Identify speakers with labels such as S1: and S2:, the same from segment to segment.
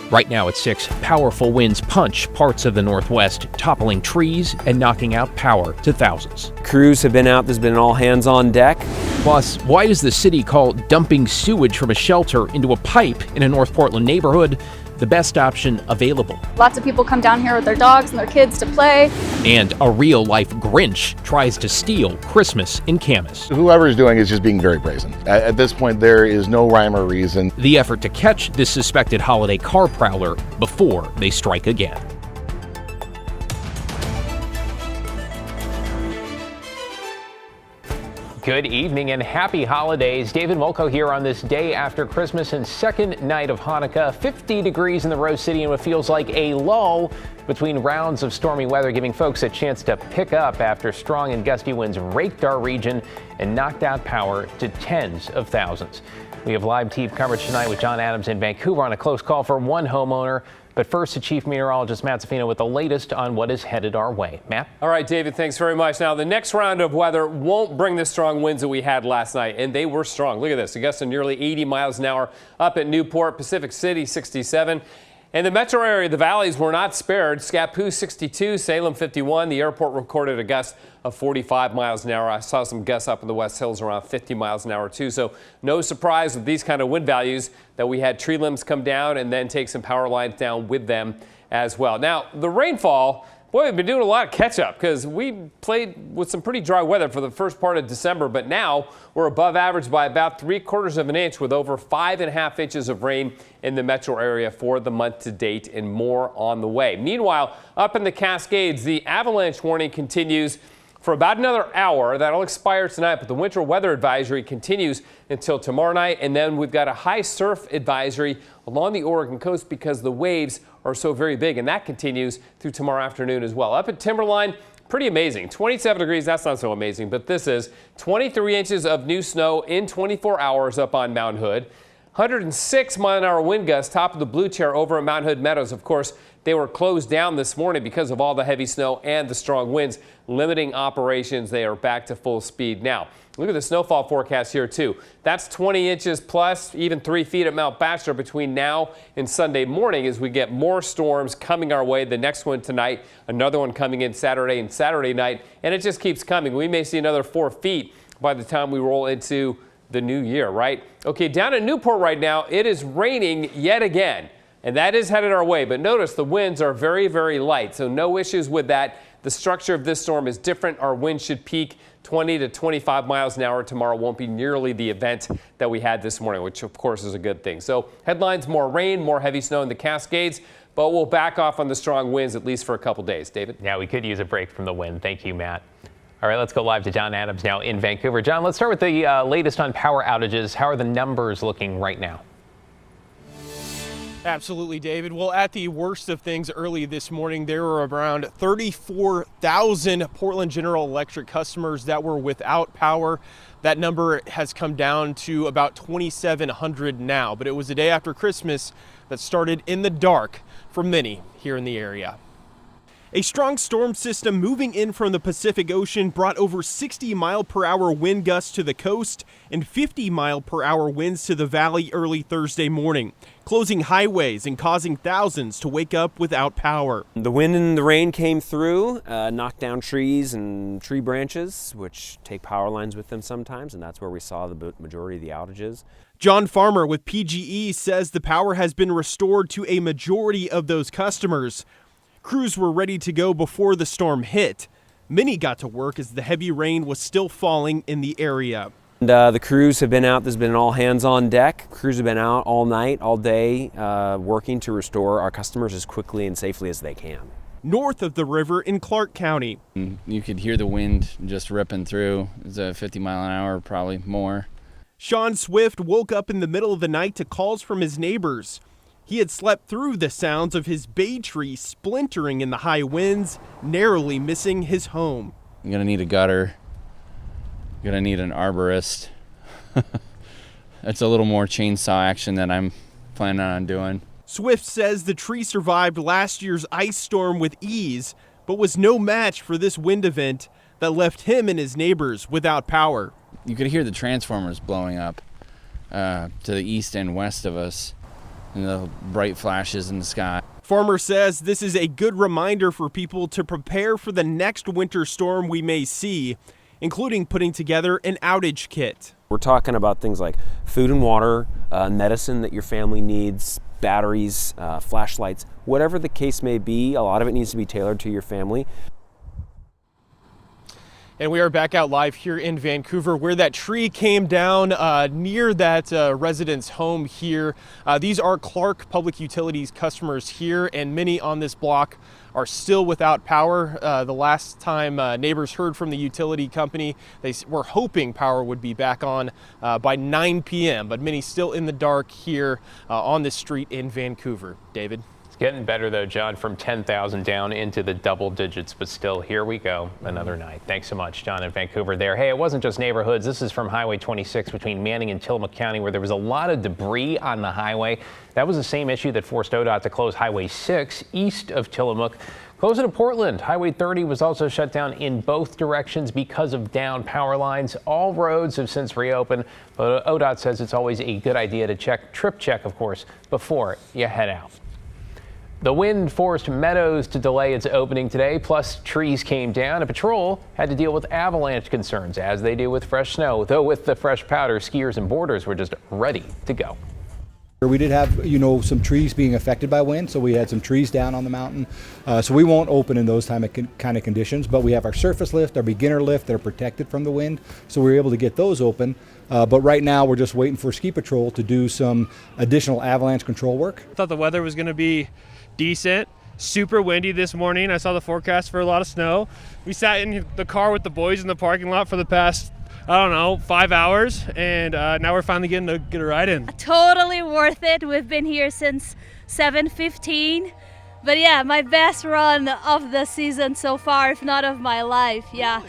S1: Right now at 6, powerful winds punch parts of the northwest, toppling trees and knocking out power to thousands.
S2: Crews have been out. There's been all hands on deck.
S1: Plus, why does the city call dumping sewage from a shelter into a pipe in a North Portland neighborhood the best option available?
S3: Lots of people come down here with their dogs and their kids to play.
S1: And a real-life Grinch tries to steal Christmas in Camas.
S4: Whoever is doing is just being very brazen. At this point, there is no rhyme or reason.
S1: The effort to catch this suspected holiday car prowler before they strike again. Good evening and happy holidays. David Molko here on this day after Christmas and second night of Hanukkah. 50 degrees in the Rose City and what feels like a lull between rounds of stormy weather, giving folks a chance to pick up after strong and gusty winds raked our region and knocked out power to tens of thousands. We have live TV coverage tonight with John Adams in Vancouver on a close call for one homeowner. But first, the Chief Meteorologist Matt Zafino with the latest on what is headed our way. Matt?
S5: All right, David, thanks very much. Now, the next round of weather won't bring the strong winds that we had last night, and they were strong. Look at this. A gust of nearly 80 miles an hour up at Newport, Pacific City, 67. In the metro area, the valleys were not spared. Scappoose 62, Salem 51. The airport recorded a gust of 45 miles an hour. I saw some gusts up in the West Hills around 50 miles an hour too. So no surprise with these kind of wind values that we had tree limbs come down and then take some power lines down with them as well. Now the rainfall, boy, we've been doing a lot of catch up because we played with some pretty dry weather for the first part of December, but now we're above average by about 3/4 of an inch with over 5.5 inches of rain in the metro area for the month to date and more on the way. Meanwhile, up in the Cascades, the avalanche warning continues for about another hour. That'll expire tonight, but the winter weather advisory continues until tomorrow night. And then we've got a high surf advisory along the Oregon coast because the waves are so very big, and that continues through tomorrow afternoon as well. Up at Timberline, pretty amazing. 27 degrees, that's not so amazing, but this is 23 inches of new snow in 24 hours up on Mount Hood. 106 mile an hour wind gusts, top of the Blue Chair over at Mount Hood Meadows. Of course, they were closed down this morning because of all the heavy snow and the strong winds, limiting operations. They are back to full speed now. Look at the snowfall forecast here, too. That's 20 inches plus, even 3 feet at Mount Bachelor between now and Sunday morning as we get more storms coming our way. The next one tonight, another one coming in Saturday and Saturday night, and it just keeps coming. We may see another 4 feet by the time we roll into the new year, right? Okay, down in Newport right now, it is raining yet again, and that is headed our way. But notice the winds are very, very light, so no issues with that. The structure of this storm is different. Our wind should peak 20 to 25 miles an hour tomorrow. Won't be nearly the event that we had this morning, which of course is a good thing. So headlines, more rain, more heavy snow in the Cascades, but we'll back off on the strong winds at least for a couple days. David?
S1: Yeah, we could use a break from the wind. Thank you, Matt. All right, let's go live to John Adams now in Vancouver. John, let's start with the latest on power outages. How are the numbers looking right now?
S6: Absolutely, David. Well, at the worst of things early this morning, there were around 34,000 Portland General Electric customers that were without power. That number has come down to about 2,700 now, but it was the day after Christmas that started in the dark for many here in the area. A strong storm system moving in from the Pacific Ocean brought over 60-mile-per-hour wind gusts to the coast and 50-mile-per-hour winds to the valley early Thursday morning, closing highways and causing thousands to wake up without power.
S2: The wind and the rain came through, knocked down trees and tree branches, which take power lines with them sometimes, and that's where we saw the majority of the outages.
S6: John Farmer with PGE says the power has been restored to a majority of those customers. Crews were ready to go before the storm hit. Many got to work as the heavy rain was still falling in the area.
S2: And, the crews have been out. There's been all hands on deck. Crews have been out all night, all day, working to restore our customers as quickly and safely as they can.
S6: North of the river in Clark County.
S7: You could hear the wind just ripping through. It's a 50 mile an hour, probably more.
S6: Sean Swift woke up in the middle of the night to calls from his neighbors. He had slept through the sounds of his bay tree splintering in the high winds, narrowly missing his home.
S7: I'm gonna need a gutter. I'm gonna need an arborist. It's a little more chainsaw action than I'm planning on doing.
S6: Swift says the tree survived last year's ice storm with ease, but was no match for this wind event that left him and his neighbors without power.
S7: You could hear the transformers blowing up to the east and west of us. and the bright flashes in the sky.
S6: Farmer says this is a good reminder for people to prepare for the next winter storm we may see, including putting together an outage kit.
S2: We're talking about things like food and water, medicine that your family needs, batteries, flashlights, whatever the case may be. A lot of it needs to be tailored to your family.
S6: And we are back out live here in Vancouver where that tree came down near that resident's home here. These are Clark Public Utilities customers here, and many on this block are still without power. The last time neighbors heard from the utility company, they were hoping power would be back on by 9 p.m., but many still in the dark here on this street in Vancouver. David?
S1: Getting better though, John, from 10,000 down into the double digits, but still, here we go, another night. Thanks so much, John, in Vancouver there. Hey, it wasn't just neighborhoods. This is from Highway 26 between Manning and Tillamook County, where there was a lot of debris on the highway. That was the same issue that forced ODOT to close Highway 6 east of Tillamook. Close it to Portland. Highway 30 was also shut down in both directions because of down power lines. All roads have since reopened, but ODOT says it's always a good idea to trip check, of course, before you head out. The wind forced Meadows to delay its opening today, plus trees came down. A patrol had to deal with avalanche concerns, as they do with fresh snow. Though with the fresh powder, skiers and boarders were just ready to go.
S8: We did have, some trees being affected by wind, so we had some trees down on the mountain. So we won't open in those kind of conditions, but we have our surface lift, our beginner lift that are protected from the wind, so we're able to get those open. But right now we're just waiting for Ski Patrol to do some additional avalanche control work.
S9: I thought the weather was going to be decent. Super windy this morning. I saw the forecast for a lot of snow. We sat in the car with the boys in the parking lot for the past, 5 hours, and now we're finally getting to get a ride in.
S10: Totally worth it. We've been here since 7:15. But yeah, my best run of the season so far, if not of my life. Yeah.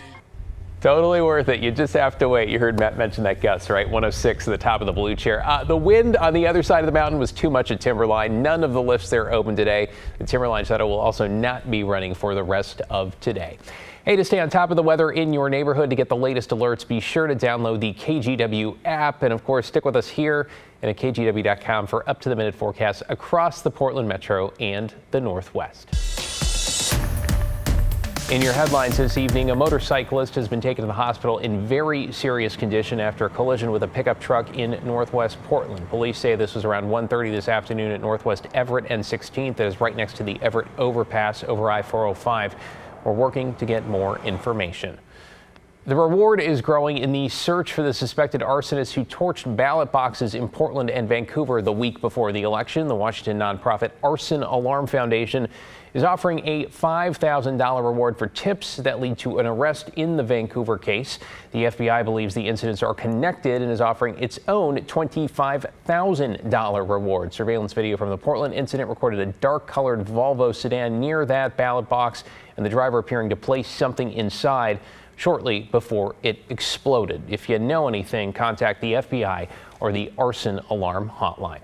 S1: Totally worth it. You just have to wait. You heard Matt mention that gust, right? 106 at the top of the blue chair. The wind on the other side of the mountain was too much at Timberline. None of the lifts there open today. The Timberline shuttle will also not be running for the rest of today. Hey, to stay on top of the weather in your neighborhood, to get the latest alerts, be sure to download the KGW app. And of course, stick with us here and at KGW.com for up-to-the-minute forecasts across the Portland Metro and the Northwest. In your headlines this evening, a motorcyclist has been taken to the hospital in very serious condition after a collision with a pickup truck in Northwest Portland. Police say this was around 1:30 this afternoon at Northwest Everett and 16th. That is right next to the Everett overpass over I-405. We're working to get more information. The reward is growing in the search for the suspected arsonist who torched ballot boxes in Portland and Vancouver the week before the election. The Washington nonprofit Arson Alarm Foundation is offering a $5,000 reward for tips that lead to an arrest in the Vancouver case. The FBI believes the incidents are connected and is offering its own $25,000 reward. Surveillance video from the Portland incident recorded a dark-colored Volvo sedan near that ballot box and the driver appearing to place something inside shortly before it exploded. If you know anything, contact the FBI or the Arson Alarm Hotline.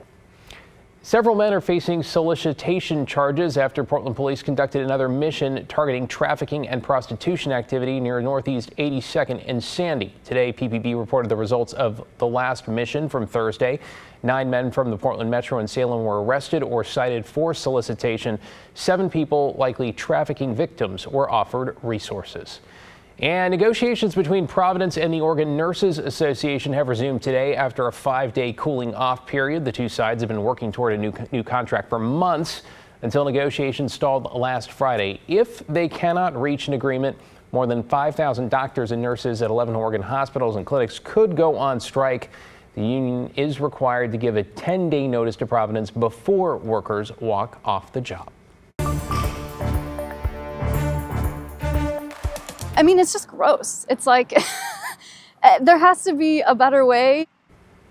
S1: Several men are facing solicitation charges after Portland police conducted another mission targeting trafficking and prostitution activity near Northeast 82nd and Sandy. Today, PPB reported the results of the last mission from Thursday. 9 men from the Portland Metro and Salem were arrested or cited for solicitation. 7 people, likely trafficking victims, were offered resources. And negotiations between Providence and the Oregon Nurses Association have resumed today after a 5-day cooling off period. The two sides have been working toward a new contract for months until negotiations stalled last Friday. If they cannot reach an agreement, more than 5,000 doctors and nurses at 11 Oregon hospitals and clinics could go on strike. The union is required to give a 10-day notice to Providence before workers walk off the job.
S3: I mean, it's just gross. It's like there has to be a better way.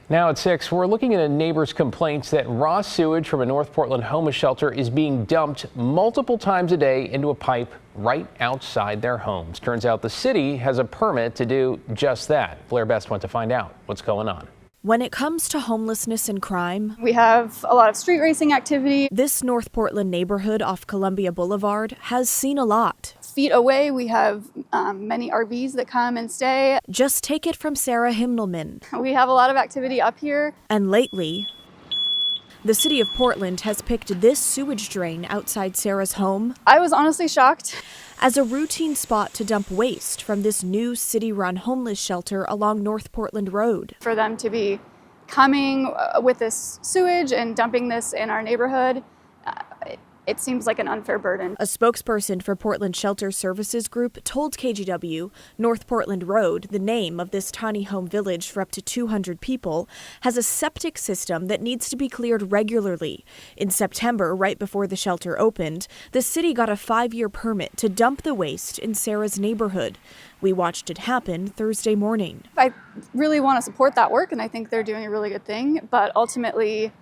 S1: Now at 6, we're looking at a neighbor's complaints that raw sewage from a North Portland homeless shelter is being dumped multiple times a day into a pipe right outside their homes. Turns out the city has a permit to do just that. Blair Best went to find out what's going on.
S11: When it comes to homelessness and crime,
S3: We have a lot of street racing activity.
S11: this North Portland neighborhood off Columbia Boulevard has seen a lot.
S3: Feet away, we have many RVs that come and stay.
S11: Just take it from Sarah Himmelman.
S3: We have a lot of activity up here.
S11: And lately, The city of Portland has picked this sewage drain outside Sarah's home
S3: I was honestly shocked.
S11: as a routine spot to dump waste from this new city-run homeless shelter along North Portland Road.
S3: For them to be coming with this sewage and dumping this in our neighborhood, it seems like an unfair burden.
S11: A spokesperson for Portland Shelter Services Group told KGW North Portland Road, the name of this tiny home village for up to 200 people, has a septic system that needs to be cleared regularly. In September, right before the shelter opened, the city got a 5-year permit to dump the waste in Sarah's neighborhood. We watched it happen Thursday morning.
S3: I really want to support that work, and I think they're doing a really good thing, but ultimately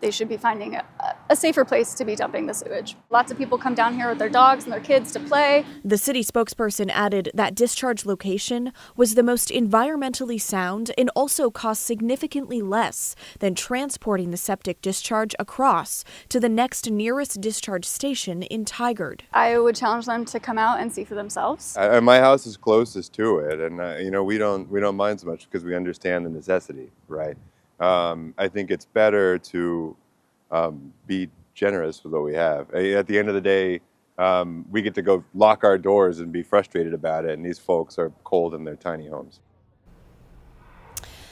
S3: they should be finding a safer place to be dumping the sewage. Lots of people come down here with their dogs and their kids to play.
S11: The city spokesperson added that discharge location was the most environmentally sound and also cost significantly less than transporting the septic discharge across to the next nearest discharge station in Tigard.
S3: I would challenge them to come out and see for themselves.
S12: My house is closest to it, and we don't mind so much because we understand the necessity, right? I think it's better to be generous with what we have. At the end of the day, we get to go lock our doors and be frustrated about it, and these folks are cold in their tiny homes.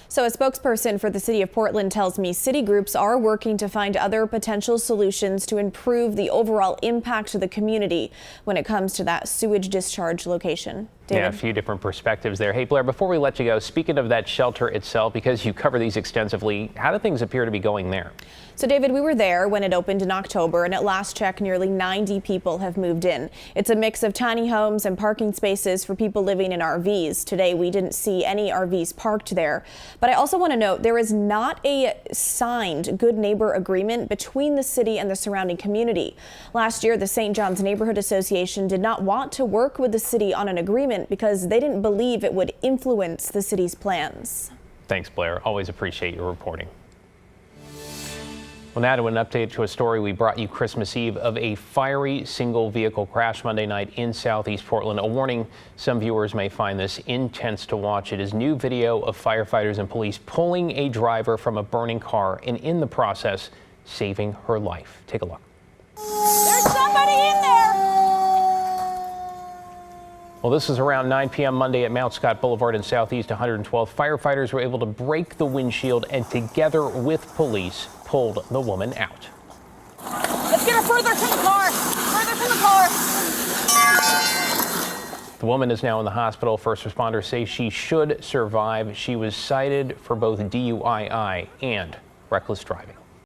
S13: So a spokesperson for the city of Portland tells me city groups are working to find other potential solutions to improve the overall impact to the community when it comes to that sewage discharge location. David?
S1: Yeah, a few different perspectives there. Hey, Blair, before we let you go, speaking of that shelter itself, because you cover these extensively, how do things appear to be going there?
S13: So, David, we were there when it opened in October, and at last check, nearly 90 people have moved in. It's a mix of tiny homes and parking spaces for people living in RVs. Today, we didn't see any RVs parked there. But I also want to note there is not a signed good neighbor agreement between the city and the surrounding community. Last year, the St. John's Neighborhood Association did not want to work with the city on an agreement because they didn't believe it would influence the city's plans.
S1: Thanks, Blair. Always appreciate your reporting. Well, now to an update to a story we brought you Christmas Eve of a fiery single vehicle crash Monday night in southeast Portland. A warning, some viewers may find this intense to watch. It is new video of firefighters and police pulling a driver from a burning car and in the process saving her life. Take a look.
S14: There's somebody in there!
S1: Well, this is around 9 p.m. Monday at Mount Scott Boulevard in Southeast 112th. Firefighters were able to break the windshield and together with police pulled the woman out.
S14: Let's get her further from the car! Further from the car!
S1: The woman is now in the hospital. First responders say she should survive. She was cited for both DUI and reckless driving.